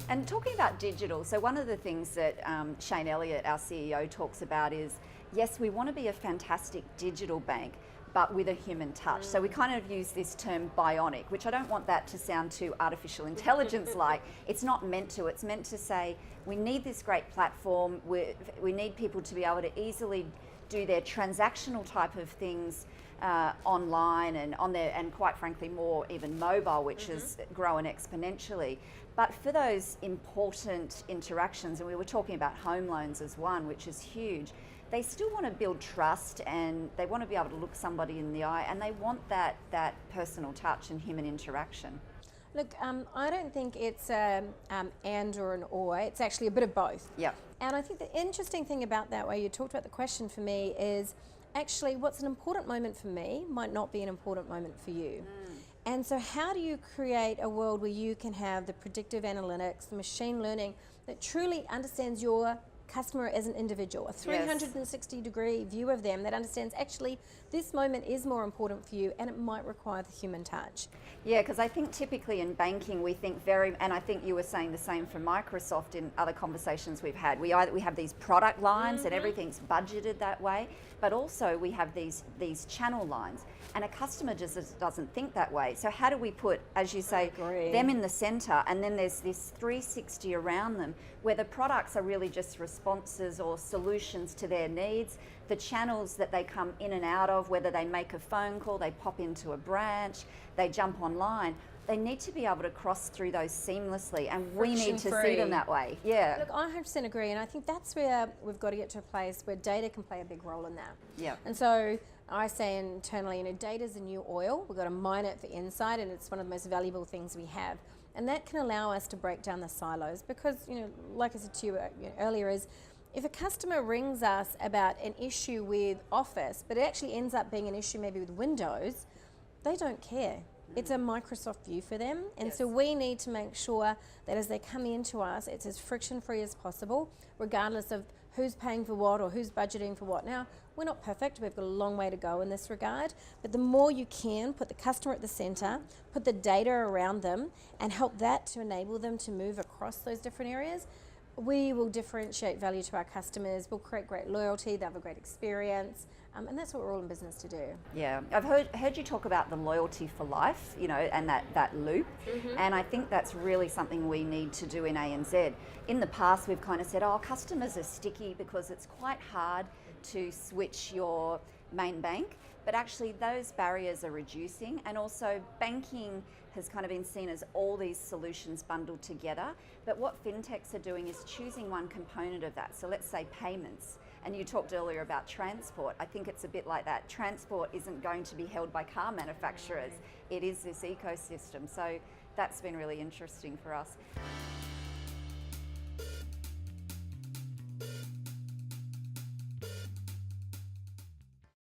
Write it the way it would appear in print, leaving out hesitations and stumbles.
And talking about digital, so one of the things that Shane Elliott, our CEO, talks about is, yes, we want to be a fantastic digital bank, but with a human touch. So we kind of use this term bionic, which I don't want that to sound too artificial intelligence like. It's not meant to. It's meant to say we need this great platform. We need people to be able to easily do their transactional type of things online and on their, and quite frankly more even mobile, which has grown exponentially. But for those important interactions, and we were talking about home loans as one, which is huge, they still want to build trust and they want to be able to look somebody in the eye, and they want that personal touch and human interaction. Look, I don't think it's and or an or, it's actually a bit of both. Yeah. And I think the interesting thing about that, way you talked about the question for me, is actually what's an important moment for me might not be an important moment for you. And so how do you create a world where you can have the predictive analytics, the machine learning that truly understands your customer as an individual, a 360-degree view of them that understands actually this moment is more important for you and it might require the human touch. Yeah, because I think typically in banking we think very, and I think you were saying the same for Microsoft in other conversations we've had, we have these product lines and everything's budgeted that way, but also we have these channel lines, and a customer just doesn't think that way. So how do we put, as you say, them in the center, and then there's this 360 around them where the products are really just responses or solutions to their needs, the channels that they come in and out of, whether they make a phone call, they pop into a branch, they jump online, they need to be able to cross through those seamlessly, and we need to see them that way. Yeah. Look, I 100% agree, and I think that's where we've got to get to a place where data can play a big role in that. Yeah. And so I say internally, data's the new oil. We've got to mine it for insight, and it's one of the most valuable things we have. And that can allow us to break down the silos because, like I said to you earlier, is if a customer rings us about an issue with Office, but it actually ends up being an issue maybe with Windows, they don't care. It's a Microsoft view for them. And so we need to make sure that as they come into us, it's as friction-free as possible, regardless of who's paying for what or who's budgeting for what. Now, we're not perfect. We've got a long way to go in this regard. But the more you can put the customer at the center, put the data around them, and help that to enable them to move across those different areas, we will differentiate value to our customers. We'll create great loyalty. They'll have a great experience. And that's what we're all in business to do. Yeah, I've heard you talk about the loyalty for life, and that loop. And I think that's really something we need to do in ANZ. In the past, we've kind of said, customers are sticky because it's quite hard to switch your main bank. But actually, those barriers are reducing, and also banking has kind of been seen as all these solutions bundled together. But what fintechs are doing is choosing one component of that. So let's say payments. And you talked earlier about transport. I think it's a bit like that. Transport isn't going to be held by car manufacturers. It is this ecosystem. So that's been really interesting for us.